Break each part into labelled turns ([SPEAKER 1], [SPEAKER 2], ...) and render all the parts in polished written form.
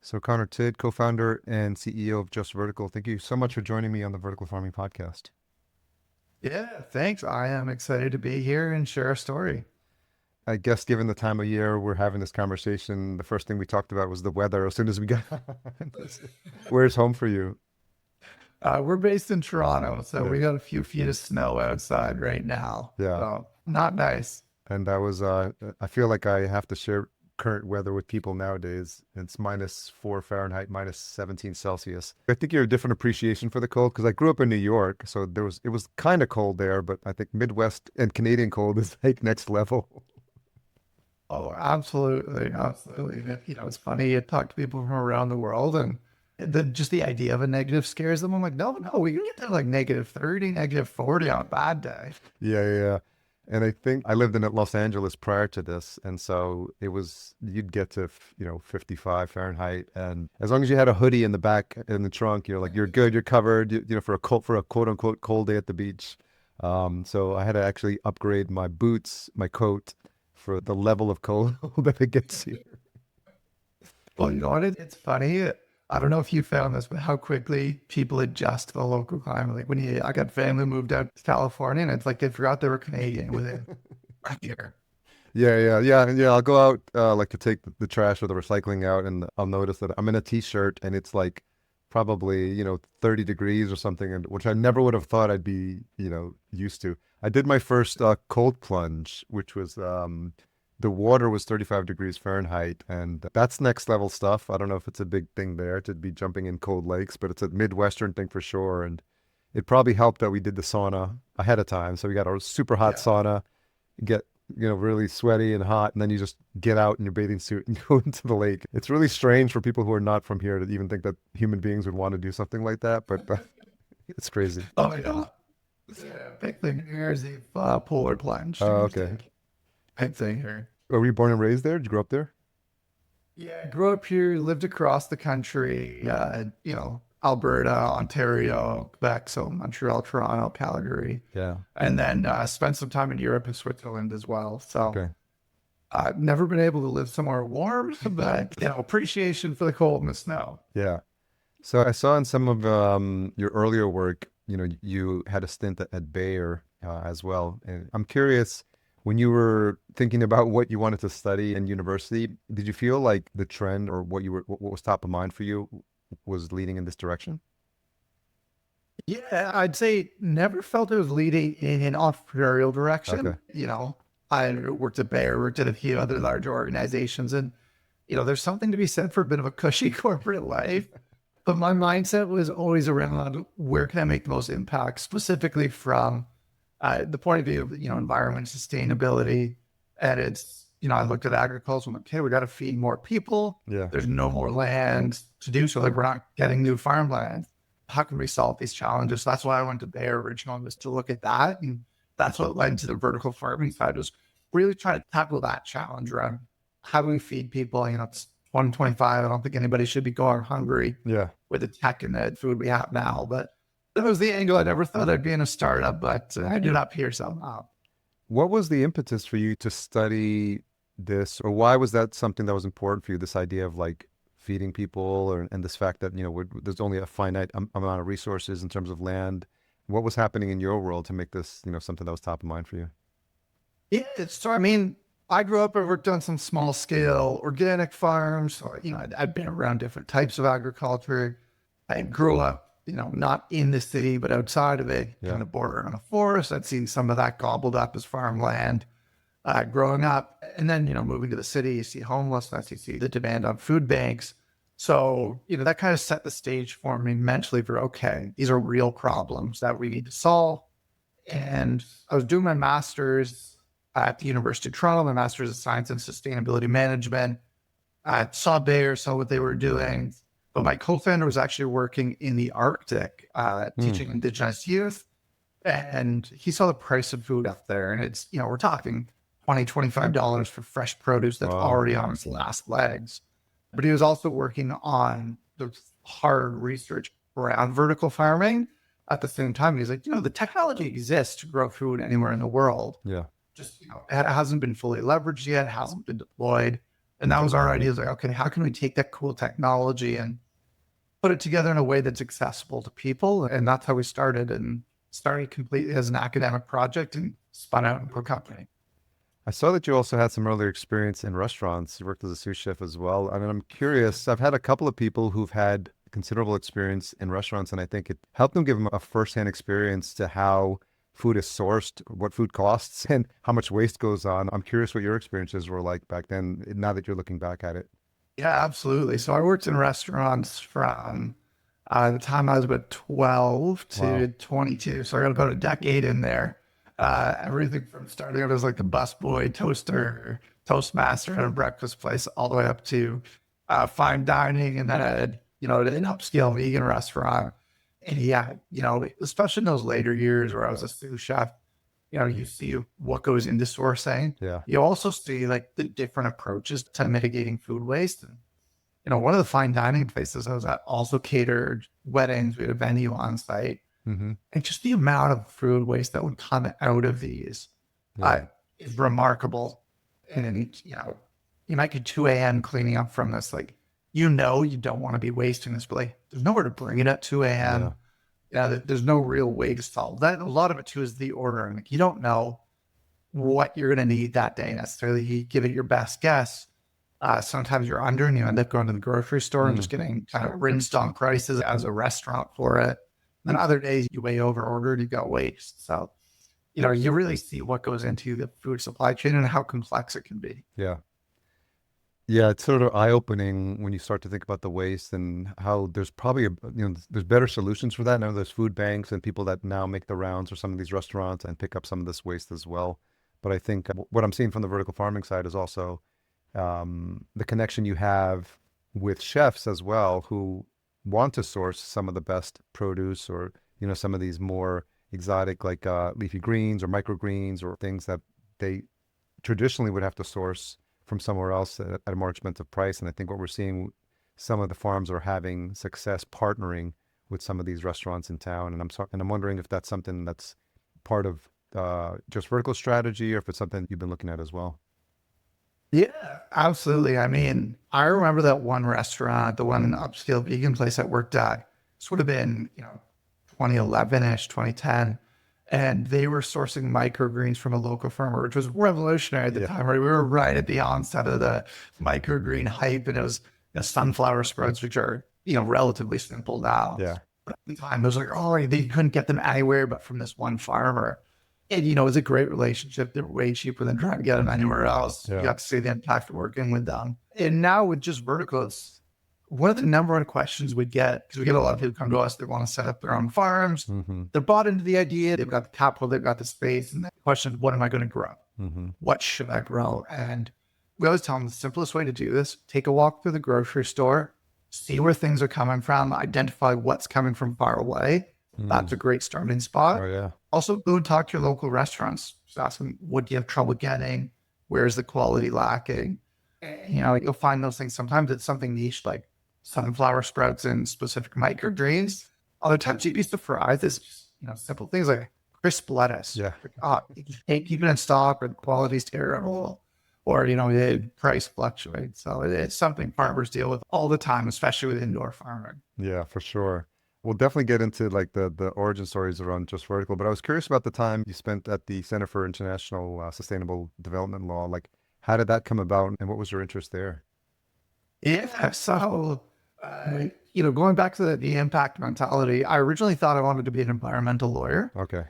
[SPEAKER 1] So Connor Tidd, co-founder and CEO of Just Vertical. Thank you so much for joining me on the Vertical Farming Podcast.
[SPEAKER 2] Yeah, thanks. I am excited to be here and share a story.
[SPEAKER 1] I guess given the time of year we're having this conversation, the first thing we talked about was the weather as soon as we got Where's home for you?
[SPEAKER 2] We're based in Toronto, so
[SPEAKER 1] Yeah.
[SPEAKER 2] we got a few feet of snow outside right now.
[SPEAKER 1] Yeah.
[SPEAKER 2] So not nice.
[SPEAKER 1] And I feel like I have to share current weather with people nowadays. It's -4 Fahrenheit, -17 Celsius. I think you have a different appreciation for the cold because I grew up in New York, so it was kind of cold there, but I think Midwest and Canadian cold is like next level.
[SPEAKER 2] Oh, absolutely, absolutely. It's funny. You talk to people from around the world, and just the idea of a negative scares them. I'm like, no, no, we can get to like -30, -40 on a bad day.
[SPEAKER 1] Yeah, yeah, yeah. And I think I lived in Los Angeles prior to this, and so it was you'd get to 55 Fahrenheit, and as long as you had a hoodie in the back in the trunk, you're like you're good, you're covered, for a quote unquote cold day at the beach. So I had to actually upgrade my boots, my coat, for the level of cold that it gets here.
[SPEAKER 2] Well, you know what? It's funny. I don't know if you found this, but how quickly people adjust to the local climate. Like I got family moved out to California, and it's like they forgot they were Canadian within a year.
[SPEAKER 1] Yeah, yeah, yeah, yeah. I'll go out like to take the trash or the recycling out, and I'll notice that I'm in a t-shirt, and it's like probably 30 degrees or something, and which I never would have thought I'd be used to. I did my first cold plunge, which was the water was 35 degrees Fahrenheit, and that's next level stuff. I don't know if it's a big thing there to be jumping in cold lakes, but it's a Midwestern thing for sure, and it probably helped that we did the sauna ahead of time, so we got a super hot
[SPEAKER 2] Yeah.
[SPEAKER 1] sauna, get really sweaty and hot, and then you just get out in your bathing suit and go into the lake. It's really strange for people who are not from here to even think that human beings would want to do something like that, but it's crazy.
[SPEAKER 2] Oh, yeah. Yeah. Big thing here is the polar plunge.
[SPEAKER 1] Oh, okay.
[SPEAKER 2] Big thing here.
[SPEAKER 1] Were you born and raised there? Did you grow up there?
[SPEAKER 2] Yeah, grew up here, lived across the country, Alberta, Ontario, Quebec, so Montreal, Toronto, Calgary,
[SPEAKER 1] Yeah.
[SPEAKER 2] and then spent some time in Europe and Switzerland as well. So
[SPEAKER 1] Okay.
[SPEAKER 2] I've never been able to live somewhere warm, but appreciation for the cold and the snow.
[SPEAKER 1] Yeah. So I saw in some of your earlier work, you had a stint at Bayer as well. And I'm curious, when you were thinking about what you wanted to study in university, did you feel like the trend or what was top of mind for you was leading in this direction?
[SPEAKER 2] Yeah, I'd say never felt it was leading in an entrepreneurial
[SPEAKER 1] Okay.
[SPEAKER 2] direction. I worked at Bayer, worked at a few other large organizations, and there's something to be said for a bit of a cushy corporate life. But my mindset was always around where can I make the most impact, specifically from the point of view of environment sustainability. And I looked at agriculture. I'm like, okay, we got to feed more people.
[SPEAKER 1] Yeah.
[SPEAKER 2] There's no more land to do so. Like we're not getting new farmland. How can we solve these challenges? So that's why I went to Bayer originally, was to look at that, and that's what led to the vertical farming side. Was really trying to tackle that challenge around how do we feed people. It's 2025. I don't think anybody should be going hungry
[SPEAKER 1] Yeah.
[SPEAKER 2] with the tech and the food we have now. But that was the angle. I never thought I'd be in a startup, but I ended up here somehow.
[SPEAKER 1] What was the impetus for you to study this, or why was that something that was important for you? This idea of like feeding people, and this fact that there's only a finite amount of resources in terms of land. What was happening in your world to make this something that was top of mind for you?
[SPEAKER 2] Yeah. So, I mean, I grew up, I worked on some small scale organic farms. So, I'd been around different types of agriculture. I grew up, not in the city, but outside of it,
[SPEAKER 1] Yeah.
[SPEAKER 2] kind of bordering on a forest. I'd seen some of that gobbled up as farmland growing up. And then, moving to the city, you see homelessness, you see the demand on food banks. So, that kind of set the stage for me mentally for, okay, these are real problems that we need to solve. And I was doing my master's at the University of Toronto, my master's of science and sustainability management. I saw Bayer, saw what they were doing. But my co-founder was actually working in the Arctic,
[SPEAKER 1] Hmm.
[SPEAKER 2] teaching Indigenous youth. And he saw the price of food up there. And it's, we're talking $20, $25 for fresh produce that's
[SPEAKER 1] Wow.
[SPEAKER 2] already on its last legs. But he was also working on the hard research around vertical farming at the same time. And he's like, the technology exists to grow food anywhere in the world.
[SPEAKER 1] Yeah.
[SPEAKER 2] Just, it hasn't been fully leveraged yet, hasn't been deployed. And that was our idea. Is like, okay, how can we take that cool technology and put it together in a way that's accessible to people? And that's how we started, and started completely as an academic project and spun out into a company.
[SPEAKER 1] I saw that you also had some earlier experience in restaurants. You worked as a sous chef as well. I mean, I'm curious. I've had a couple of people who've had considerable experience in restaurants, and I think it helped them give them a firsthand experience to how food is sourced, what food costs, and how much waste goes on. I'm curious what your experiences were like back then, now that you're looking back at it.
[SPEAKER 2] Yeah, absolutely. So I worked in restaurants from the time I was about 12 to
[SPEAKER 1] Wow.
[SPEAKER 2] 22. So I got about a decade in there. Everything from starting out as like the busboy, toaster, toastmaster at a breakfast place, all the way up to fine dining, and then I had, an upscale vegan restaurant. And yeah, especially in those later years where I was a sous chef, you see what goes into sourcing.
[SPEAKER 1] Yeah.
[SPEAKER 2] You also see like the different approaches to mitigating food waste. And, one of the fine dining places I was at also catered weddings. We had a venue on site.
[SPEAKER 1] Mm-hmm.
[SPEAKER 2] And just the amount of food waste that would come out of these
[SPEAKER 1] Yeah.
[SPEAKER 2] is remarkable. And, you might get 2 a.m. cleaning up from this. Like, you don't want to be wasting this, but like, there's nowhere to bring it at 2 a.m.
[SPEAKER 1] Yeah.
[SPEAKER 2] There's no real way to solve that. A lot of it too is the ordering. Like, you don't know what you're going to need that day necessarily. You give it your best guess. Sometimes you're under and you end up going to the grocery store and just getting kind of rinsed on prices as a restaurant for it. And other days you way over ordered, you got waste. So, you really see what goes into the food supply chain and how complex it can be.
[SPEAKER 1] Yeah. Yeah, it's sort of eye-opening when you start to think about the waste and how there's probably there's better solutions for that. Now there's food banks and people that now make the rounds for some of these restaurants and pick up some of this waste as well. But I think what I'm seeing from the vertical farming side is also the connection you have with chefs as well who want to source some of the best produce, or some of these more exotic like leafy greens or microgreens or things that they traditionally would have to source from somewhere else at a more expensive price. And I think what we're seeing, some of the farms are having success partnering with some of these restaurants in town. And I'm wondering if that's something that's part of just vertical strategy, or if it's something you've been looking at as well.
[SPEAKER 2] Yeah, absolutely. I mean, I remember that one restaurant, the one upscale vegan place I worked at. This would have been, 2011-ish, 2010. And they were sourcing microgreens from a local farmer, which was revolutionary at the time, right? We were right at the onset of the microgreen hype, and it was sunflower sprouts, which are, relatively simple now.
[SPEAKER 1] Yeah.
[SPEAKER 2] But at the time, it was like, oh, they couldn't get them anywhere but from this one farmer. And, it was a great relationship. They're way cheaper than trying to get them anywhere else.
[SPEAKER 1] Yeah.
[SPEAKER 2] You got to see the impact of working with them. And now with just verticals, one of the number one questions we get, because we get a lot of people come to us, they want to set up their own farms.
[SPEAKER 1] Mm-hmm.
[SPEAKER 2] They're bought into the idea. They've got the capital, they've got the space. And the question, what am I going to grow?
[SPEAKER 1] Mm-hmm.
[SPEAKER 2] What should I grow? And we always tell them the simplest way to do this, take a walk through the grocery store, see where things are coming from, identify what's coming from far away. That's a great starting spot.
[SPEAKER 1] Oh, yeah.
[SPEAKER 2] Also, go and talk to your local restaurants. Just ask them, what do you have trouble getting? Where's the quality lacking? You'll find those things. Sometimes it's something niche like sunflower sprouts and specific microgreens. Other times you'd be surprised. It's just, simple things like crisp lettuce.
[SPEAKER 1] Yeah.
[SPEAKER 2] You can't keep it in stock, or the quality's terrible, or, the price fluctuates. So it's something farmers deal with all the time, especially with indoor farming.
[SPEAKER 1] Yeah, for sure. We'll definitely get into like the origin stories around just vertical, but I was curious about the time you spent at the Center for International Sustainable Development Law. Like, how did that come about, and what was your interest there?
[SPEAKER 2] Yeah. So, going back to the impact mentality, I originally thought I wanted to be an environmental lawyer.
[SPEAKER 1] Okay.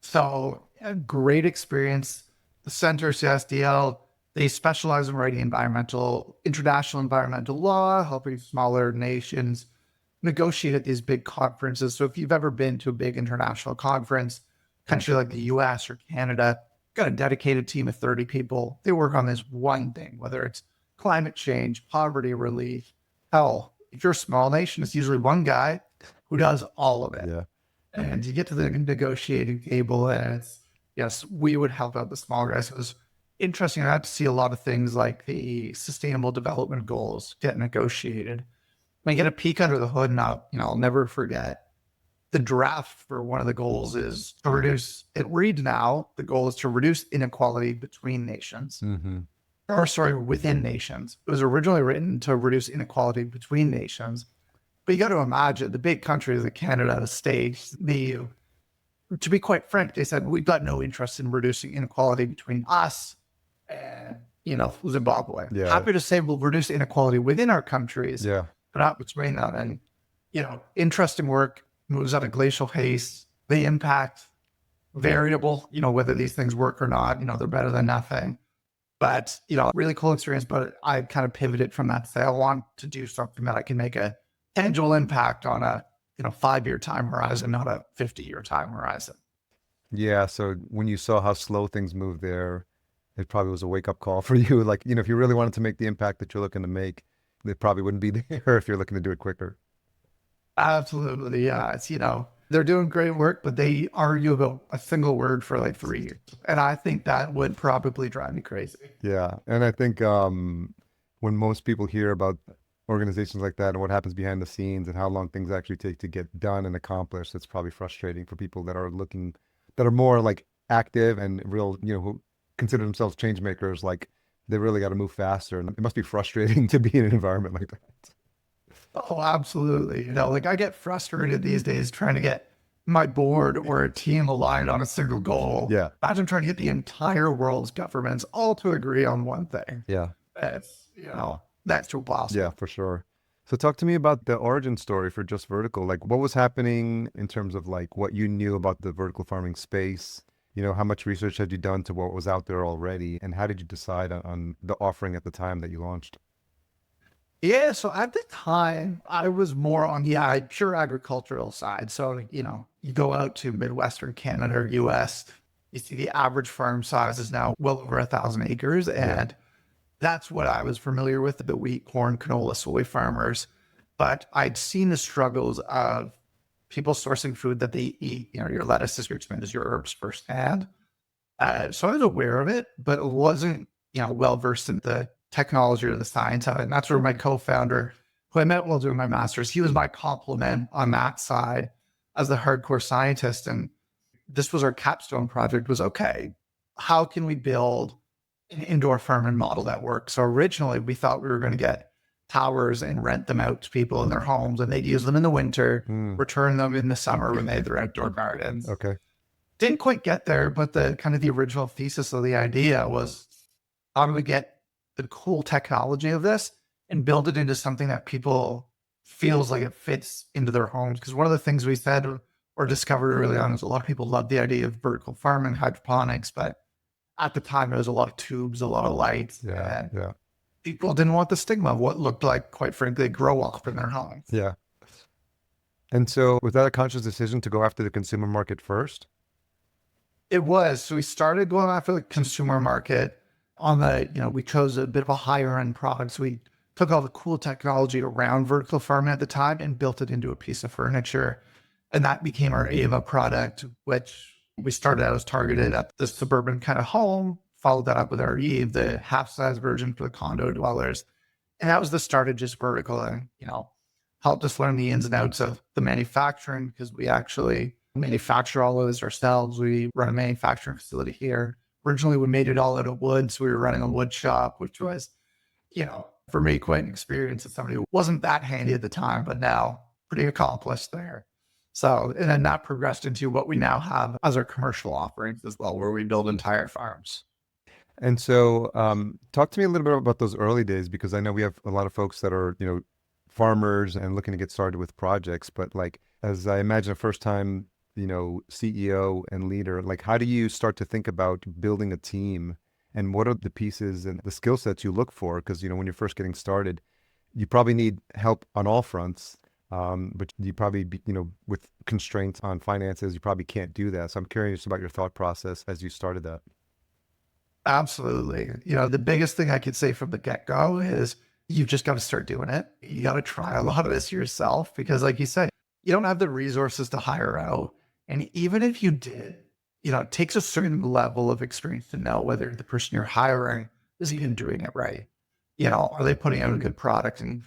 [SPEAKER 2] So a great experience. The Center, CSDL, they specialize in writing international environmental law, helping smaller nations negotiate at these big conferences. So if you've ever been to a big international conference, country like the US or Canada, got a dedicated team of 30 people. They work on this one thing, whether it's climate change, poverty relief. Hell, if you're a small nation, it's usually one guy who does all of it.
[SPEAKER 1] Yeah.
[SPEAKER 2] And you get to the negotiating table, and it's, yes, we would help out the small guys. It was interesting. I had to see a lot of things like the Sustainable Development Goals get negotiated. When you get a peek under the hood, and I'll never forget, the draft for one of the goals is to reduce, it reads now, the goal is to reduce inequality between nations.
[SPEAKER 1] Mm-hmm.
[SPEAKER 2] or sorry, within nations. It was originally written to reduce inequality between nations. But you got to imagine the big countries like Canada, the States, the EU, to be quite frank, they said, we've got no interest in reducing inequality between us and, Zimbabwe.
[SPEAKER 1] Yeah.
[SPEAKER 2] Happy to say we'll reduce inequality within our countries,
[SPEAKER 1] Yeah.
[SPEAKER 2] but not between them. And, interesting work, moves at a glacial pace. The impact, variable, whether these things work or not, they're better than nothing. But, really cool experience. But I kind of pivoted from that to say, I want to do something that I can make a tangible impact on a, 5-year time horizon, not a 50-year time horizon.
[SPEAKER 1] Yeah. So when you saw how slow things move there, it probably was a wake up call for you. Like, if you really wanted to make the impact that you're looking to make, it probably wouldn't be there if you're looking to do it quicker.
[SPEAKER 2] Absolutely. Yeah. It's, they're doing great work, but they argue about a single word for like 3 years. And I think that would probably drive me crazy.
[SPEAKER 1] Yeah. And I think when most people hear about organizations like that and what happens behind the scenes and how long things actually take to get done and accomplished, it's probably frustrating for people that are more like active and real, who consider themselves change makers. Like they really got to move faster. And it must be frustrating to be in an environment like that.
[SPEAKER 2] Oh, absolutely. Like I get frustrated these days trying to get my board or a team aligned on a single goal.
[SPEAKER 1] Yeah.
[SPEAKER 2] Imagine trying to get the entire world's governments all to agree on one thing.
[SPEAKER 1] Yeah.
[SPEAKER 2] It's, that's too possible.
[SPEAKER 1] Yeah, for sure. So talk to me about the origin story for Just Vertical. Like what was happening in terms of like what you knew about the vertical farming space? How much research had you done to what was out there already? And how did you decide on the offering at the time that you launched?
[SPEAKER 2] Yeah, so at the time, I was more on the pure agricultural side. So, you go out to Midwestern Canada or US, you see the average farm size is now well over 1,000 acres. And that's what I was familiar with, the wheat, corn, canola, soy farmers. But I'd seen the struggles of people sourcing food that they eat, your lettuces, your tomatoes, your herbs firsthand. So I was aware of it, but it wasn't, well versed in the technology or the science of it. And that's where my co-founder, who I met while doing my master's, he was my complement on that side as the hardcore scientist. And this was our capstone project was, okay, how can we build an indoor farming model that works? So originally we thought we were going to get towers and rent them out to people in their homes and they'd use them in the winter, return them in the summer when they had their outdoor gardens.
[SPEAKER 1] Okay.
[SPEAKER 2] Didn't quite get there, but the kind of the original thesis of the idea was how do we get the cool technology of this and build it into something that people feels like it fits into their homes. Because one of the things we said or discovered early on is a lot of people love the idea of vertical farming, hydroponics, but at the time there was a lot of tubes, a lot of lights.
[SPEAKER 1] Yeah. Yeah.
[SPEAKER 2] People didn't want the stigma of what looked like, quite frankly, grow up in their homes.
[SPEAKER 1] Yeah. And so was that a conscious decision to go after the consumer market first?
[SPEAKER 2] It was. So we started going after the consumer market on the, we chose a bit of a higher end product. So we took all the cool technology around vertical farming at the time and built it into a piece of furniture. And that became our Ava product, which we started out as targeted at the suburban kind of home, followed that up with our Eve, the half size version for the condo dwellers. And that was the start of Just Vertical and, helped us learn the ins and outs of the manufacturing because we actually manufacture all of this ourselves. We run a manufacturing facility here. Originally, we made it all out of wood. So we were running a wood shop, which was, for me, quite an experience as somebody who wasn't that handy at the time, but now pretty accomplished there. So, and then that progressed into what we now have as our commercial offerings as well, where we build entire farms.
[SPEAKER 1] And so talk to me a little bit about those early days, because I know we have a lot of folks that are, farmers and looking to get started with projects, but like, as I imagine a first time, CEO and leader, like how do you start to think about building a team and what are the pieces and the skill sets you look for? Because, when you're first getting started, you probably need help on all fronts. But you probably, with constraints on finances, you probably can't do that. So I'm curious about your thought process as you started that.
[SPEAKER 2] Absolutely. The biggest thing I could say from the get-go is you've just got to start doing it. You got to try a lot of this yourself because like you say, you don't have the resources to hire out. And even if you did, it takes a certain level of experience to know whether the person you're hiring is even doing it right. Are they putting out a good product? And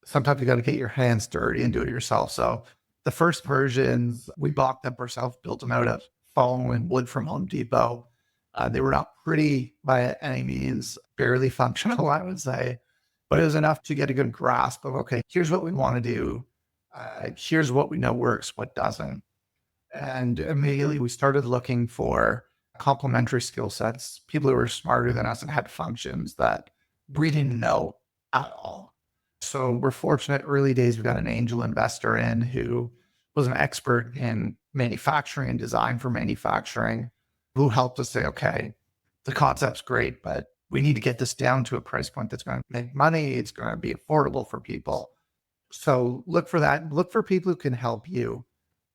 [SPEAKER 2] sometimes you got to get your hands dirty and do it yourself. So the first versions, we bought them ourselves, built them out of foam and wood from Home Depot. They were not pretty by any means, barely functional, I would say, but it was enough to get a good grasp of, okay, here's what we want to do. Here's what we know works, what doesn't. And immediately we started looking for complementary skill sets, people who were smarter than us and had functions that we didn't know at all. So we're fortunate early days, we got an angel investor in who was an expert in manufacturing and design for manufacturing, who helped us say, okay, the concept's great, but we need to get this down to a price point that's going to make money. It's going to be affordable for people. So look for that. Look for people who can help you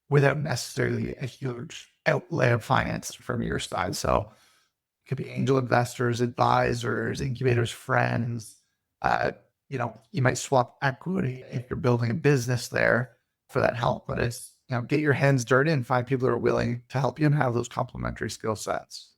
[SPEAKER 2] without necessarily a huge outlay of finance from your side. So it could be angel investors, advisors, incubators, friends. You might swap equity if you're building a business there for that help. But it's, get your hands dirty and find people who are willing to help you and have those complementary skill sets.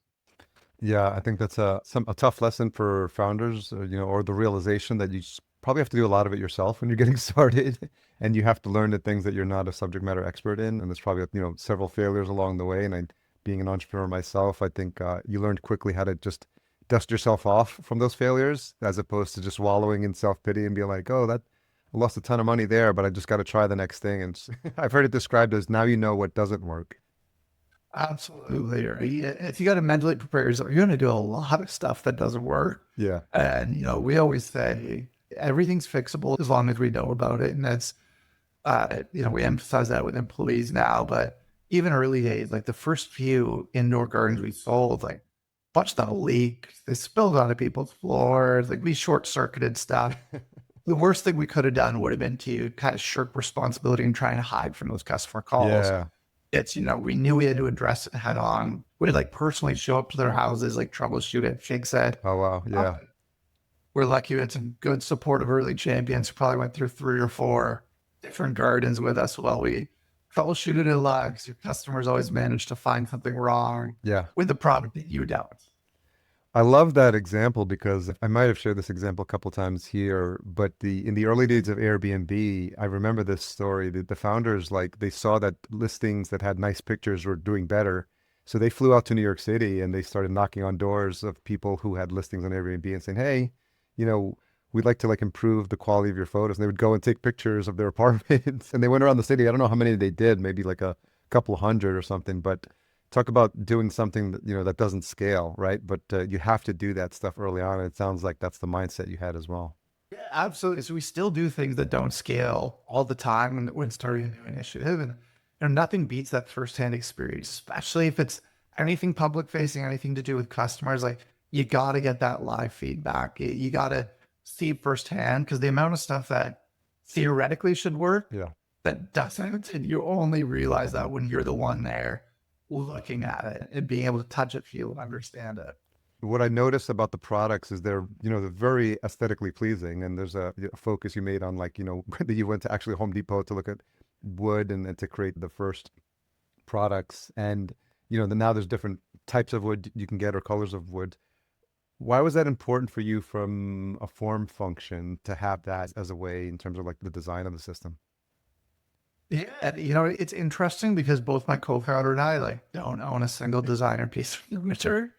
[SPEAKER 1] Yeah, I think that's a tough lesson for founders, or the realization that you probably have to do a lot of it yourself when you're getting started, and you have to learn the things that you're not a subject matter expert in. And there's probably, several failures along the way. And being an entrepreneur myself, I think you learned quickly how to just dust yourself off from those failures, as opposed to just wallowing in self-pity and being like, oh, that I lost a ton of money there, but I just got to try the next thing. And I've heard it described as now you know what doesn't work.
[SPEAKER 2] Absolutely. Right. If you got to mentally prepare yourself, you're going to do a lot of stuff that doesn't work.
[SPEAKER 1] Yeah.
[SPEAKER 2] And, we always say everything's fixable as long as we know about it. And that's, we emphasize that with employees now, but even early days, like the first few indoor gardens we sold, like a bunch of them leaked, they spilled onto people's floors, like we short circuited stuff. The worst thing we could have done would have been to kind of shirk responsibility and try and hide from those customer calls.
[SPEAKER 1] Yeah.
[SPEAKER 2] It's, we knew we had to address it head on. We'd like personally show up to their houses, like troubleshoot it, fix it.
[SPEAKER 1] Oh, wow. Yeah.
[SPEAKER 2] We're lucky we had some good support of early champions who probably went through 3 or 4 different gardens with us while we troubleshooted it a lot, because your customers always manage to find something wrong
[SPEAKER 1] Yeah.
[SPEAKER 2] with the product that you don't.
[SPEAKER 1] I love that example because I might have shared this example a couple times here, but in the early days of Airbnb, I remember this story. The founders, like, they saw that listings that had nice pictures were doing better. So they flew out to New York City and they started knocking on doors of people who had listings on Airbnb and saying, hey, we'd like to like improve the quality of your photos. And they would go and take pictures of their apartments and they went around the city. I don't know how many they did, maybe like a couple hundred or something, but talk about doing something that, that doesn't scale, right? But you have to do that stuff early on. And it sounds like that's the mindset you had as well.
[SPEAKER 2] Yeah, absolutely. So we still do things that don't scale all the time when starting a new initiative. And nothing beats that firsthand experience, especially if it's anything public facing, anything to do with customers. Like, you got to get that live feedback. You got to see firsthand, because the amount of stuff that theoretically should work
[SPEAKER 1] Yeah.
[SPEAKER 2] that doesn't, and you only realize that when you're the one there looking at it and being able to touch it, feel it, understand it.
[SPEAKER 1] What I noticed about the products is they're very aesthetically pleasing, and there's a focus you made on, like, that you went to actually Home Depot to look at wood and to create the first products. And, now there's different types of wood you can get or colors of wood. Why was that important for you from a form function to have that as a way in terms of like the design of the system?
[SPEAKER 2] Yeah, it's interesting because both my co-founder and I like don't own a single designer piece of furniture.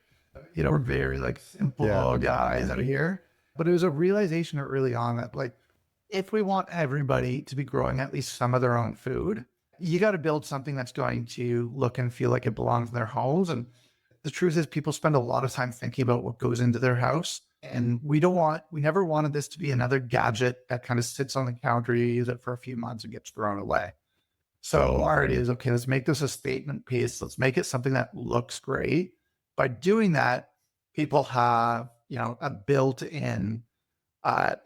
[SPEAKER 2] We're very like simple
[SPEAKER 1] Yeah.
[SPEAKER 2] guys out here. But it was a realization early on that, like, if we want everybody to be growing at least some of their own food, you got to build something that's going to look and feel like it belongs in their homes. And the truth is, people spend a lot of time thinking about what goes into their house. And we never wanted this to be another gadget that kind of sits on the counter. You use it for a few months and gets thrown away. So our idea is, okay, let's make this a statement piece. Let's make it something that looks great. By doing that, people have, a built-in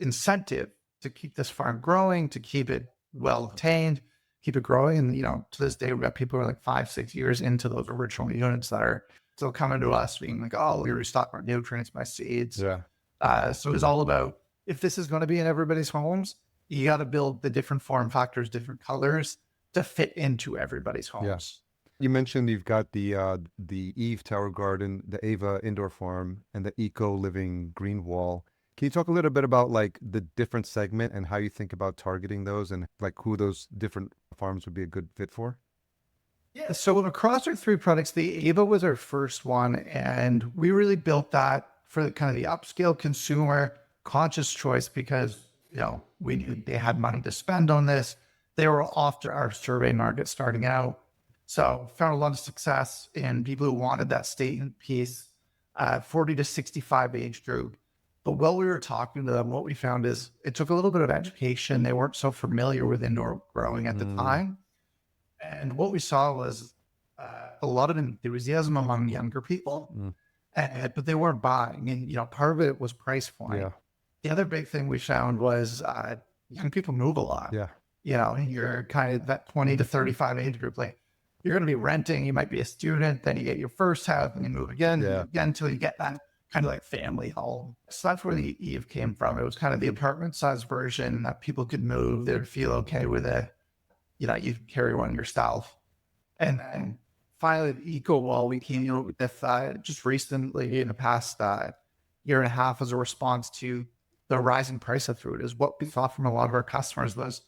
[SPEAKER 2] incentive to keep this farm growing, to keep it well obtained, keep it growing. And, to this day, we've got people who are like 5-6 years into those original units that are still coming to us being like, oh, we restock our nutrients, my seeds.
[SPEAKER 1] Yeah.
[SPEAKER 2] So it's all about, if this is going to be in everybody's homes, you got to build the different form factors, different colors to fit into everybody's homes.
[SPEAKER 1] Yeah. You mentioned you've got the Eve Tower Garden, the Ava Indoor Farm, and the Eco Living Green Wall. Can you talk a little bit about like the different segment and how you think about targeting those and like who those different farms would be a good fit for?
[SPEAKER 2] Yeah, so across our three products, the Ava was our first one, and we really built that for the kind of the upscale consumer conscious choice because we knew they had money to spend on this. They were after our survey market starting out, so found a lot of success in people who wanted that statement piece, 40 to 65 age group. But while we were talking to them, what we found is it took a little bit of education. They weren't so familiar with indoor growing at the
[SPEAKER 1] Mm,
[SPEAKER 2] time. And what we saw was a lot of enthusiasm among younger people,
[SPEAKER 1] mm,
[SPEAKER 2] but they weren't buying. And, part of it was price point.
[SPEAKER 1] yeah,
[SPEAKER 2] The other big thing we found was young people move a lot.
[SPEAKER 1] yeah,
[SPEAKER 2] You're kind of that 20 to 35 age group. Like you're going to be renting, you might be a student, then you get your first house and you move
[SPEAKER 1] yeah.
[SPEAKER 2] again until you get that kind of like family home. So that's where the Eve came from. It was kind of the apartment size version that people could move. They'd feel okay with it. You carry one yourself. And then finally, the Eco Wall, we came with just recently in the past year and a half as a response to the rising price of food. Is what we saw from a lot of our customers was,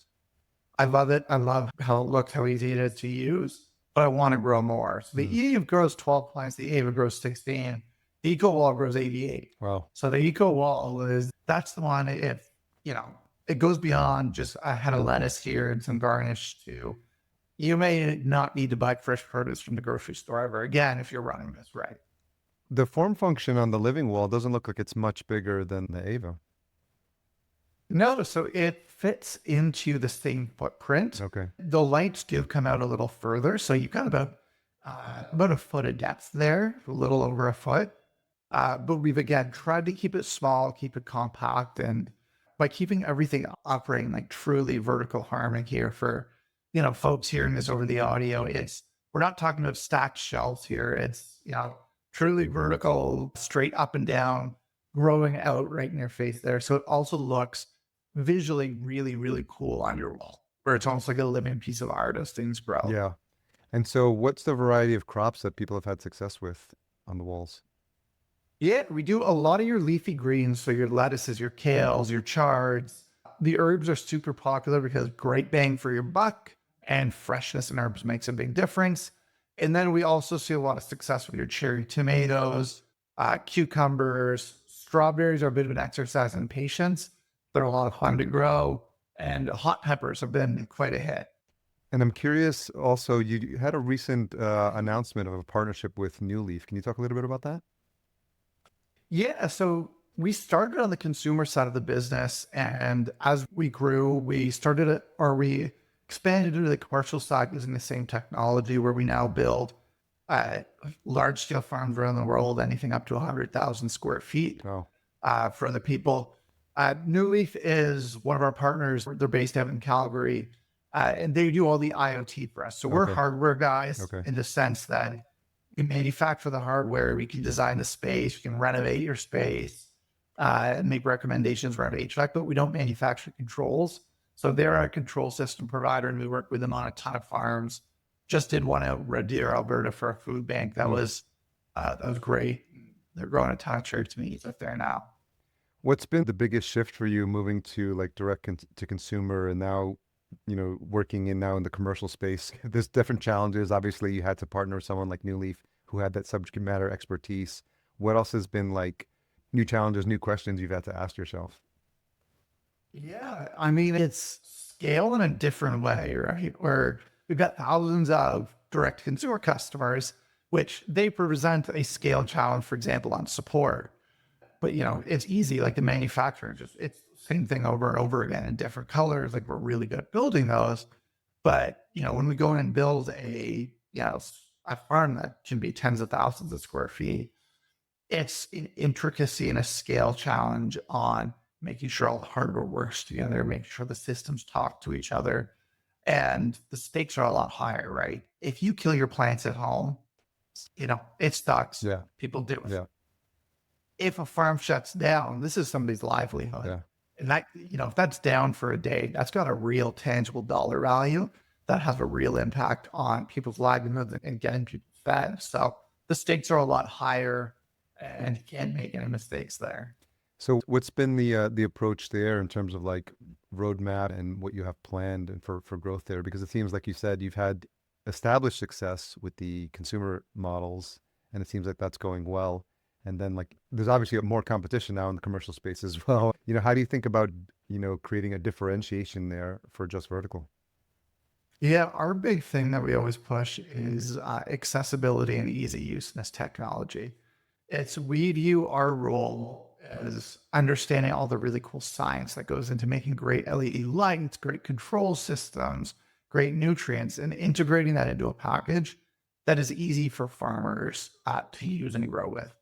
[SPEAKER 2] I love it. I love how it looks, how easy it is to use, but I want to grow more. So the
[SPEAKER 1] Mm,
[SPEAKER 2] Eve grows 12 plants, the Ava grows 16, the Eco Wall grows 88.
[SPEAKER 1] wow.
[SPEAKER 2] So the Eco Wall that's the one, if, it goes beyond just, I had a lettuce here and some garnish too. You may not need to buy fresh produce from the grocery store ever again if you're running this right.
[SPEAKER 1] The form function on the living wall doesn't look like it's much bigger than the Ava.
[SPEAKER 2] No, so it fits into the same footprint.
[SPEAKER 1] Okay.
[SPEAKER 2] The lights do come out a little further, so you've got about a foot of depth there, a little over a foot. But we've again tried to keep it small, keep it compact, and by keeping everything operating like truly vertical harmony here for folks hearing this over the audio, we're not talking about stacked shelves here. It's truly vertical, straight up and down, growing out right in your face there. So it also looks visually really, really cool on your wall, where it's almost like a living piece of art as things grow.
[SPEAKER 1] Yeah. And so what's the variety of crops that people have had success with on the walls?
[SPEAKER 2] Yeah, we do a lot of your leafy greens. So your lettuces, your kales, your chards. The herbs are super popular because great bang for your buck and freshness in herbs makes a big difference. And then we also see a lot of success with your cherry tomatoes, cucumbers, strawberries are a bit of an exercise in patience. They're a lot of fun to grow. And hot peppers have been quite a hit.
[SPEAKER 1] And I'm curious also, you had a recent announcement of a partnership with New Leaf. Can you talk a little bit about that?
[SPEAKER 2] Yeah, so we started on the consumer side of the business, and as we grew, we expanded into the commercial side using the same technology where we now build uh, large scale farms around the world, anything up to 100,000 square feet
[SPEAKER 1] Oh,
[SPEAKER 2] for other people. New Leaf is one of our partners. They're based out in Calgary, and they do all the IoT for us. So we're
[SPEAKER 1] okay.
[SPEAKER 2] hardware guys
[SPEAKER 1] Okay.
[SPEAKER 2] in the sense that we manufacture the hardware, we can design the space, we can renovate your space, and make recommendations around HVAC, but we don't manufacture controls. So they're our control system provider, and we work with them on a ton of farms. Just did one out in Red Deer, Alberta for a food bank. That was great. They're growing a ton of church meats up there now.
[SPEAKER 1] What's been the biggest shift for you moving to like to consumer and now, working now in the commercial space? There's different challenges. Obviously, you had to partner with someone like New Leaf who had that subject matter expertise. What else has been like new challenges, new questions you've had to ask yourself?
[SPEAKER 2] Yeah, I mean, it's scale in a different way, right? Where we've got thousands of direct consumer customers, which they present a scale challenge, for example, on support. But it's easy, like the manufacturer, it's the same thing over and over again in different colors. Like we're really good at building those. But when we go in and build a farm that can be tens of thousands of square feet, it's an intricacy and a scale challenge on making sure all the hardware works together, making sure the systems talk to each other. And the stakes are a lot higher, right? If you kill your plants at home, it sucks.
[SPEAKER 1] Yeah.
[SPEAKER 2] People do it.
[SPEAKER 1] Yeah.
[SPEAKER 2] If a farm shuts down, this is somebody's livelihood.
[SPEAKER 1] Yeah.
[SPEAKER 2] And that, if that's down for a day, that's got a real tangible dollar value that has a real impact on people's livelihoods and getting people fed. So the stakes are a lot higher and you can't make any mistakes there.
[SPEAKER 1] So what's been the approach there in terms of like roadmap and what you have planned and for growth there? Because it seems like you said you've had established success with the consumer models, and it seems like that's going well. And then like there's obviously more competition now in the commercial space as well. How do you think about, creating a differentiation there for just vertical?
[SPEAKER 2] Yeah, our big thing that we always push is accessibility and easy use in this technology. We view our role as understanding all the really cool science that goes into making great LED lights, great control systems, great nutrients, and integrating that into a package that is easy for farmers to use and grow with.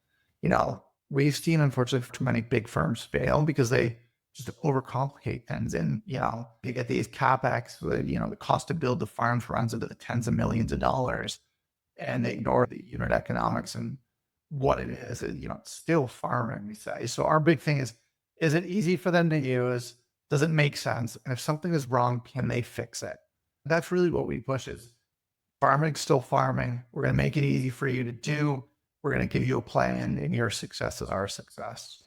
[SPEAKER 2] We've seen, unfortunately, too many big firms fail because they just overcomplicate things. And, you get these capex, the cost to build the farms runs into the tens of millions of dollars, and they ignore the unit economics and what it is. It's still farming, we say. So our big thing is it easy for them to use? Does it make sense? And if something is wrong, can they fix it? That's really what we push is farming's still farming. We're going to make it easy for you to do. We're going to give you a plan, and your success is our success.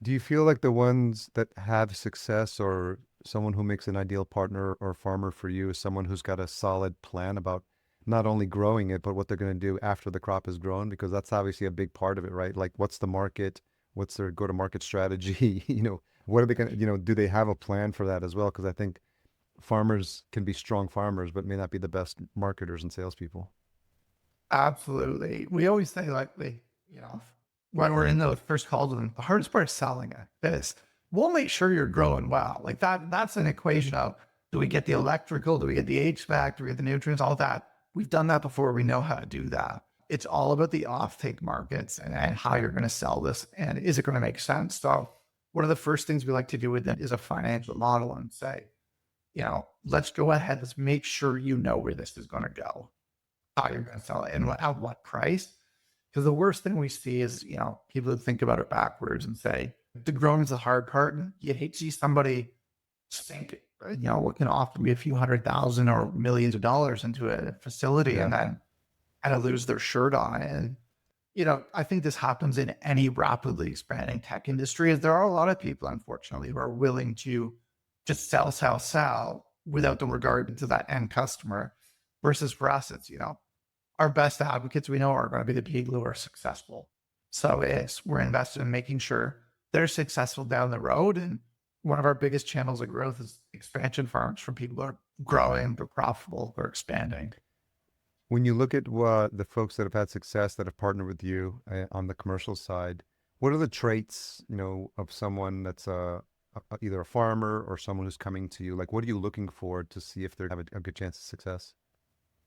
[SPEAKER 1] Do you feel like the ones that have success, or someone who makes an ideal partner or farmer for you, is someone who's got a solid plan about not only growing it, but what they're going to do after the crop is grown? Because that's obviously a big part of it, right? Like, what's the market? What's their go-to-market strategy? What are they going to, do they have a plan for that as well? Because I think farmers can be strong farmers, but may not be the best marketers and salespeople.
[SPEAKER 2] Absolutely. We always say, when we're in the first calls with them, the hardest part is selling it is we'll make sure you're growing well. Like that's an equation of, do we get the electrical? Do we get the HVAC? Do we get the nutrients? All that. We've done that before. We know how to do that. It's all about the offtake markets and how you're going to sell this. And is it going to make sense? So one of the first things we like to do with them is a financial model and say, let's go ahead. Let's make sure you know where this is going to go, how you're going to sell it, and at what price. Because the worst thing we see is, people who think about it backwards and say, the growing is the hard part. And you hate to see somebody sink, what can often be a few $100,000 or millions of dollars into a facility and then kind of lose their shirt on it. And, I think this happens in any rapidly expanding tech industry. Is there are a lot of people, unfortunately, who are willing to just sell without the regard to that end customer. Versus for us, it's, our best advocates we know are going to be the people who are successful. So we're invested in making sure they're successful down the road. And one of our biggest channels of growth is expansion farms from people who are growing, they're profitable, they're expanding.
[SPEAKER 1] When you look at what the folks that have had success that have partnered with you on the commercial side, what are the traits, of someone that's either a farmer or someone who's coming to you? Like, what are you looking for to see if they have a good chance of success?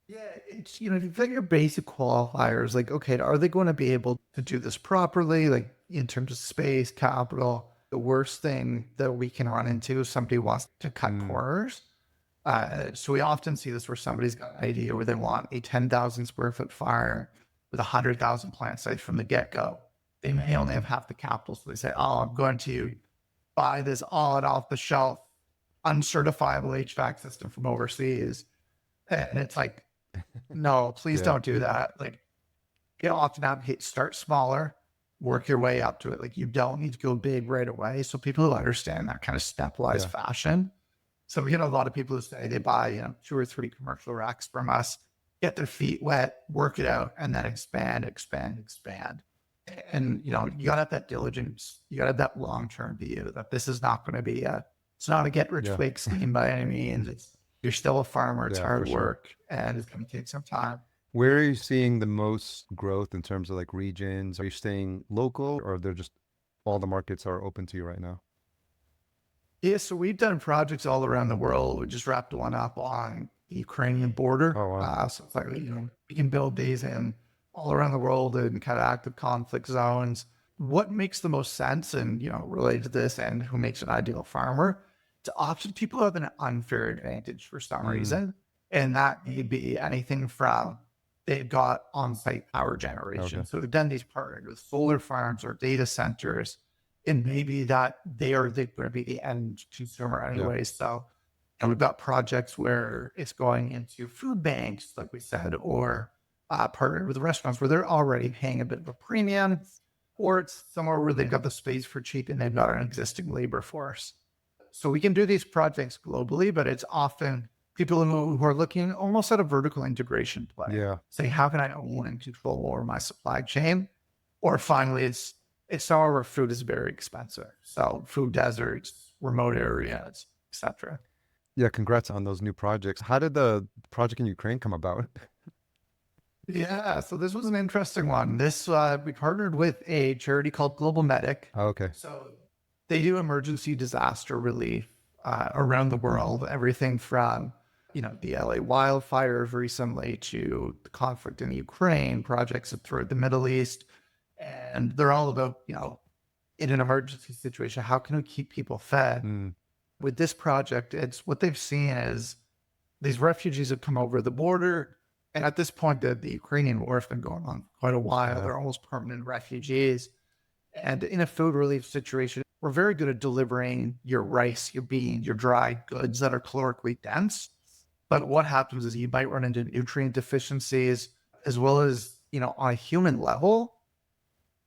[SPEAKER 2] Yeah, it's, if you think your basic qualifiers, like, okay, are they going to be able to do this properly? Like in terms of space, capital, the worst thing that we can run into is somebody wants to cut corners. So we often see this where somebody's got an idea where they want a 10,000 square foot fire with 100,000 plant sites from the get-go. They may only have half the capital. So they say, oh, I'm going to buy this on off the shelf, uncertifiable HVAC system from overseas. And it's like, no, please don't do that. Like, often advocate, start smaller, work your way up to it. Like, you don't need to go big right away. So people who understand that kind of stepwise fashion. So we get a lot of people who say they buy, 2 or 3 commercial racks from us, get their feet wet, work it out, and then expand. And, you gotta have that diligence. You gotta have that long-term view that this is not going to be it's not a get rich quick scheme by any means. You're still a farmer. It's hard work and it's going to take some time.
[SPEAKER 1] Where are you seeing the most growth in terms of like regions? Are you staying local, or they're just all the markets are open to you right now?
[SPEAKER 2] Yeah, so we've done projects all around the world. We just wrapped one up on the Ukrainian border.
[SPEAKER 1] Oh, wow.
[SPEAKER 2] So it's like, we can build these in all around the world in kind of active conflict zones. What makes the most sense and, related to this and who makes an ideal farmer? To often people have an unfair advantage for some reason. And that may be anything from they've got on-site power generation. So they've done these partnered with solar farms or data centers, and maybe that they're going to be the end consumer anyway. So, and we've got projects where it's going into food banks, like we said, or partnered with restaurants where they're already paying a bit of a premium, or it's somewhere where they've got the space for cheap and they've got an existing labor force. So we can do these projects globally, but it's often people who are looking almost at a vertical integration play,
[SPEAKER 1] Yeah.
[SPEAKER 2] saying, how can I own and control more of my supply chain? Or finally, it's some of our food is very expensive. So food deserts, remote areas, etc.
[SPEAKER 1] Yeah, congrats on those new projects. How did the project in Ukraine come about?
[SPEAKER 2] Yeah, so this was an interesting one. This we partnered with a charity called Global Medic.
[SPEAKER 1] Oh, okay.
[SPEAKER 2] So they do emergency disaster relief around the world, everything from the LA wildfires recently to the conflict in Ukraine, projects throughout the Middle East, and they're all about in an emergency situation, how can we keep people fed?
[SPEAKER 1] Mm,
[SPEAKER 2] With this project, it's what they've seen is these refugees have come over the border. And at this point, the Ukrainian war has been going on quite a while.
[SPEAKER 1] yeah.
[SPEAKER 2] They're almost permanent refugees. And in a food relief situation, we're very good at delivering your rice, your beans, your dry goods that are calorically dense. But what happens is you might run into nutrient deficiencies as well as, on a human level.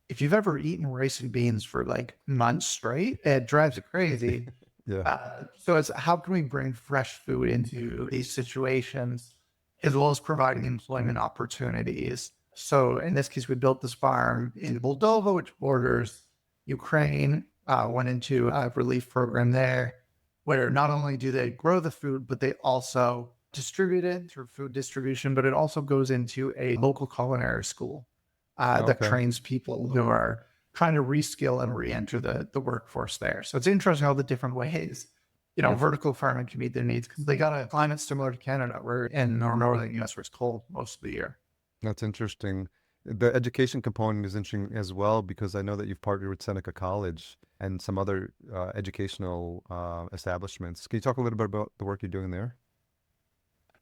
[SPEAKER 2] If you've ever eaten rice and beans for like months straight, it drives you crazy.
[SPEAKER 1] Yeah.
[SPEAKER 2] So it's how can we bring fresh food into these situations as well as providing employment opportunities. So in this case, we built this farm in Moldova, which borders Ukraine, went into a relief program there where not only do they grow the food, but they also distribute it through food distribution, but it also goes into a local culinary school that
[SPEAKER 1] Okay.
[SPEAKER 2] trains people who are trying to reskill and re-enter the workforce there. So it's interesting how the different ways, vertical farming can meet their needs because they got a climate similar to Canada. We're in our northern US where it's cold most of the year.
[SPEAKER 1] That's interesting. The education component is interesting as well because I know that you've partnered with Seneca College and some other educational establishments. Can you talk a little bit about the work you're doing there?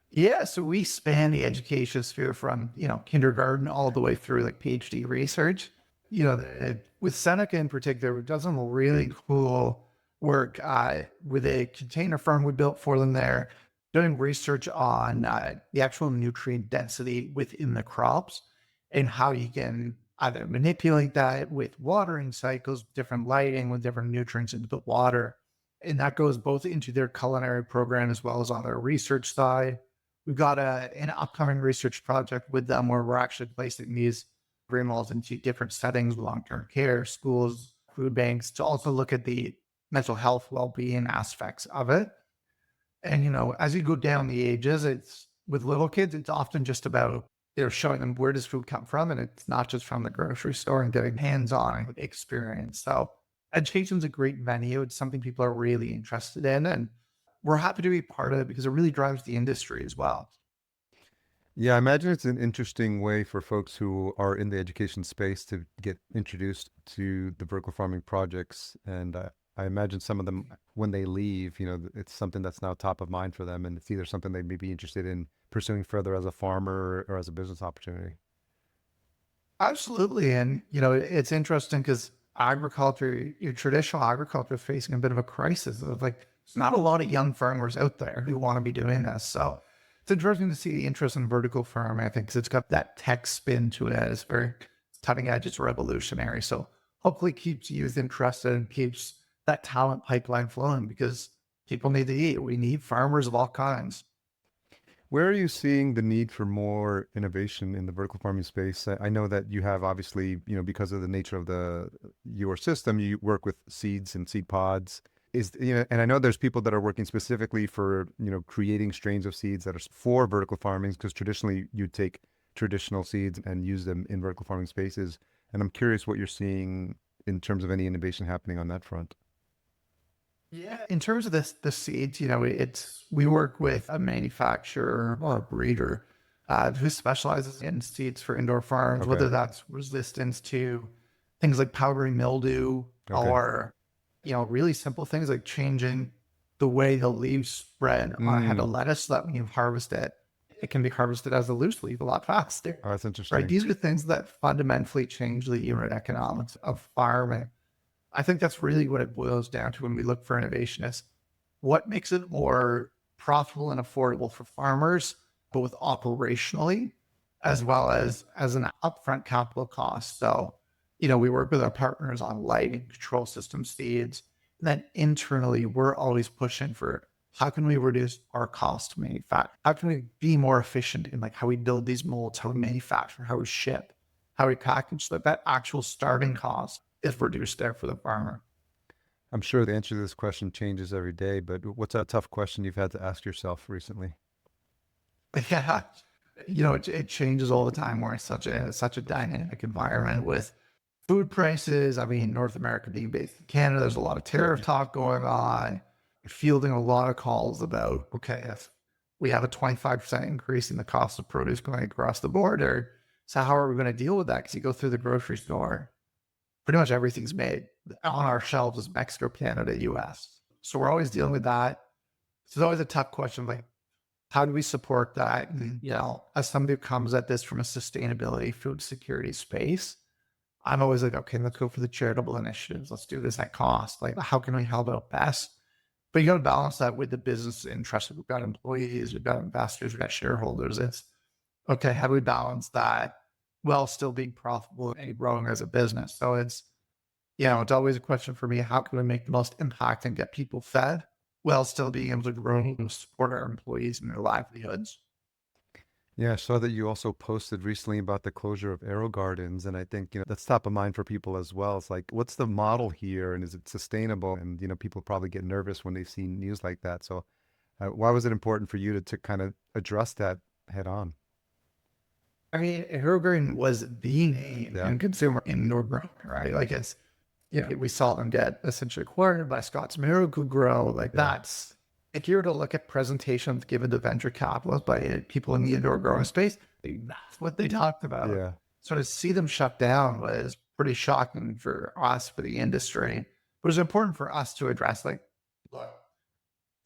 [SPEAKER 2] Yeah, so we span the education sphere from, kindergarten all the way through like PhD research. With Seneca in particular, we've done some really cool work with a container farm we built for them there, doing research on the actual nutrient density within the crops and how you can either manipulate that with watering cycles, different lighting with different nutrients into the water. And that goes both into their culinary program as well as on their research side. We've got an upcoming research project with them where we're actually placing these green walls into different settings, long-term care, schools, food banks, to also look at the mental health well-being aspects of it. And, as you go down the ages, it's with little kids, it's often just about, showing them where does food come from. And it's not just from the grocery store and getting hands-on experience. So education's a great venue. It's something people are really interested in. And we're happy to be part of it because it really drives the industry as well.
[SPEAKER 1] Yeah, I imagine it's an interesting way for folks who are in the education space to get introduced to the vertical farming projects. And I imagine some of them, when they leave, it's something that's now top of mind for them. And it's either something they may be interested in pursuing further as a farmer or as a business opportunity.
[SPEAKER 2] Absolutely. And, it's interesting because agriculture, your traditional agriculture is facing a bit of a crisis of like, there's not a lot of young farmers out there who want to be doing this. So it's interesting to see the interest in vertical farming, I think, because it's got that tech spin to it. It's very cutting edge, it's revolutionary. So hopefully keeps youth interested and keeps that talent pipeline flowing because people need to eat. We need farmers of all kinds.
[SPEAKER 1] Where are you seeing the need for more innovation in the vertical farming space? I know that you have obviously, because of the nature of your system, you work with seeds and seed pods. And I know there's people that are working specifically for, creating strains of seeds that are for vertical farming, because traditionally you take traditional seeds and use them in vertical farming spaces. And I'm curious what you're seeing in terms of any innovation happening on that front.
[SPEAKER 2] Yeah. In terms of the seeds, we work with a manufacturer or a breeder who specializes in seeds for indoor farms,
[SPEAKER 1] Okay.
[SPEAKER 2] whether that's resistance to things like powdery mildew
[SPEAKER 1] Okay.
[SPEAKER 2] or, really simple things like changing the way the leaves spread on a head of lettuce so that when you harvest it, it can be harvested as a loose leaf a lot faster.
[SPEAKER 1] Oh, that's
[SPEAKER 2] Right.
[SPEAKER 1] interesting.
[SPEAKER 2] These are things that fundamentally change the unit economics of farming. I think that's really what it boils down to when we look for innovation is what makes it more profitable and affordable for farmers, both operationally as well as an upfront capital cost. So, we work with our partners on lighting, control system seeds, and then internally we're always pushing for how can we reduce our cost to manufacture? How can we be more efficient in like how we build these molds, how we manufacture, how we ship, how we package, so that actual starting cost is reduced there for the farmer.
[SPEAKER 1] I'm sure the answer to this question changes every day, but what's a tough question you've had to ask yourself recently?
[SPEAKER 2] Yeah, it changes all the time. We're in such a dynamic environment with food prices. I mean, North America being based in Canada, there's a lot of tariff talk going on. You're fielding a lot of calls about, okay, if we have a 25% increase in the cost of produce going across the border, so how are we going to deal with that? Because you go through the grocery store, pretty much everything's made on our shelves is Mexico, Canada, US. So we're always dealing with that. It's always a tough question, like, how do we support that? And, as somebody who comes at this from a sustainability, food security space, I'm always like, okay, let's go for the charitable initiatives. Let's do this at cost. Like, how can we help out best? But you got to balance that with the business interest. We've got employees, we've got investors, we've got shareholders. It's okay, how do we balance that while still being profitable and growing as a business? So it's always a question for me, how can we make the most impact and get people fed while still being able to grow and support our employees and their livelihoods?
[SPEAKER 1] Yeah, I saw that you also posted recently about the closure of AeroGardens, and I think, that's top of mind for people as well. It's like, what's the model here, and is it sustainable? And, people probably get nervous when they see news like that. So, why was it important for you to kind of address that head on?
[SPEAKER 2] I mean, AeroGarden was the name
[SPEAKER 1] Yeah,
[SPEAKER 2] in consumer indoor growing, right? Like we saw them get essentially acquired by Scott's Miracle-Gro. Like
[SPEAKER 1] yeah,
[SPEAKER 2] that's, if you were to look at presentations given to venture capitalists by people in the indoor growing space, that's what they talked about.
[SPEAKER 1] yeah,
[SPEAKER 2] So to see them shut down was pretty shocking for us, for the industry. But it was important for us to address, like, look,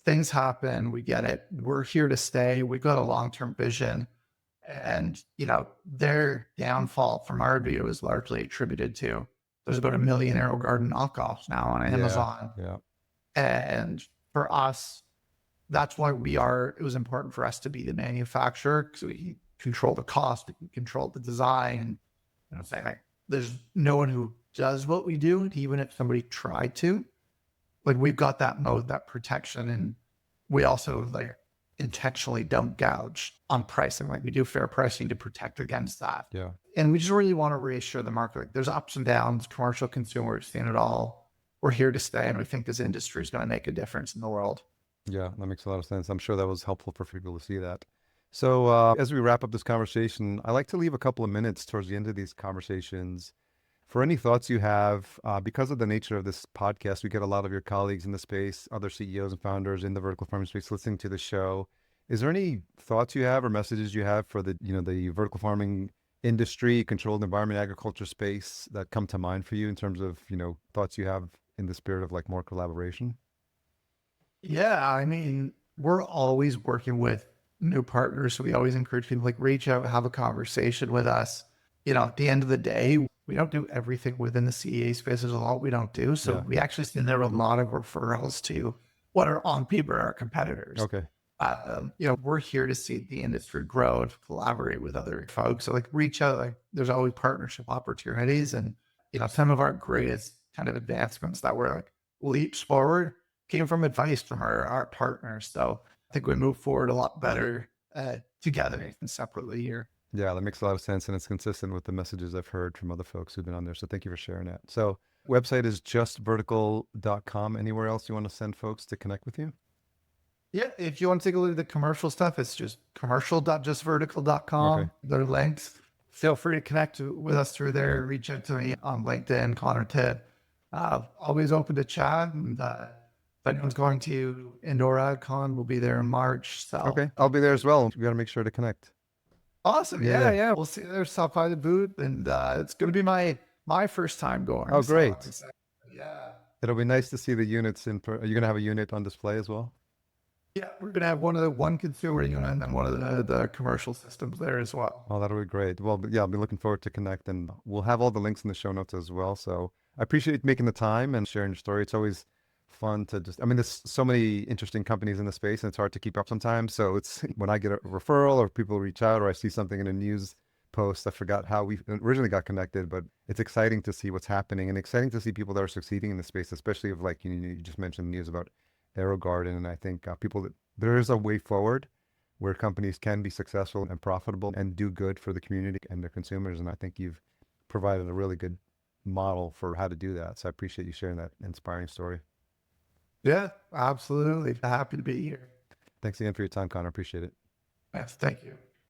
[SPEAKER 2] things happen. We get it. We're here to stay. We've got a long-term vision. And, their downfall from our view is largely attributed to there's about 1 million AeroGarden knockoffs now on
[SPEAKER 1] yeah,
[SPEAKER 2] Amazon.
[SPEAKER 1] yeah,
[SPEAKER 2] And for us, that's why it was important for us to be the manufacturer because we control the cost, we can control the design. Saying like, there's no one who does what we do. And even if somebody tried to, like we've got that mode, that protection. And we also like intentionally don't gouge on pricing. Like we do fair pricing to protect against that.
[SPEAKER 1] yeah.
[SPEAKER 2] And we just really want to reassure the market. Like there's ups and downs, commercial consumers, seeing it all. We're here to stay. And we think this industry is going to make a difference in the world.
[SPEAKER 1] Yeah, that makes a lot of sense. I'm sure that was helpful for people to see that. So, as we wrap up this conversation, I like to leave a couple of minutes towards the end of these conversations for any thoughts you have. Because of the nature of this podcast, we get a lot of your colleagues in the space, other CEOs and founders in the vertical farming space listening to the show. Is there any thoughts you have or messages you have for the vertical farming industry, controlled environment, agriculture space that come to mind for you in terms of, thoughts you have in the spirit of like more collaboration?
[SPEAKER 2] Yeah, I mean, we're always working with new partners. So we always encourage people like reach out, have a conversation with us. At the end of the day, we don't do everything within the CEA space. There's a lot we don't do. So
[SPEAKER 1] Yeah.
[SPEAKER 2] we actually send there a lot of referrals to what are on paper our competitors.
[SPEAKER 1] Okay.
[SPEAKER 2] We're here to see the industry grow and collaborate with other folks. So like reach out, like there's always partnership opportunities. And, some of our greatest kind of advancements that were like leaps forward came from advice from our partners. So I think we move forward a lot better together than separately here.
[SPEAKER 1] Yeah, that makes a lot of sense, and it's consistent with the messages I've heard from other folks who've been on there. So thank you for sharing that. So website is justvertical.com. Anywhere else you want to send folks to connect with you?
[SPEAKER 2] Yeah, if you want to take a look at the commercial stuff, it's just
[SPEAKER 1] Okay.
[SPEAKER 2] commercial.justvertical.com. There are links. Feel free to connect with us through there. Reach out to me on LinkedIn, Connor Tidd. Always open to chat. And if anyone's going to Indoor AdCon, we'll be there in March. So
[SPEAKER 1] Okay. I'll be there as well. We got to make sure to connect.
[SPEAKER 2] awesome.
[SPEAKER 1] Yeah,
[SPEAKER 2] Yeah,
[SPEAKER 1] yeah.
[SPEAKER 2] yeah. We'll see you there. Stop by the booth. And it's going to be my first time going.
[SPEAKER 1] Oh,
[SPEAKER 2] So I'm
[SPEAKER 1] great.
[SPEAKER 2] excited. Yeah.
[SPEAKER 1] It'll be nice to see the units are you going to have a unit on display as well?
[SPEAKER 2] Yeah, we're going to have one consumer unit and then one of the commercial systems there as well.
[SPEAKER 1] Oh, that'll be great. Well, yeah, I'll be looking forward to connect, and we'll have all the links in the show notes as well. So I appreciate you making the time and sharing your story. It's always fun to there's so many interesting companies in the space and it's hard to keep up sometimes. So it's when I get a referral or people reach out or I see something in a news post, I forgot how we originally got connected, but it's exciting to see what's happening and exciting to see people that are succeeding in the space, especially if like, you just mentioned news about AeroGarden, and I think people that there is a way forward where companies can be successful and profitable and do good for the community and their consumers. And I think you've provided a really good model for how to do that. So I appreciate you sharing that inspiring story.
[SPEAKER 2] Yeah, absolutely. Happy to be here.
[SPEAKER 1] Thanks again for your time, Connor. Appreciate it.
[SPEAKER 2] Yes, thank you.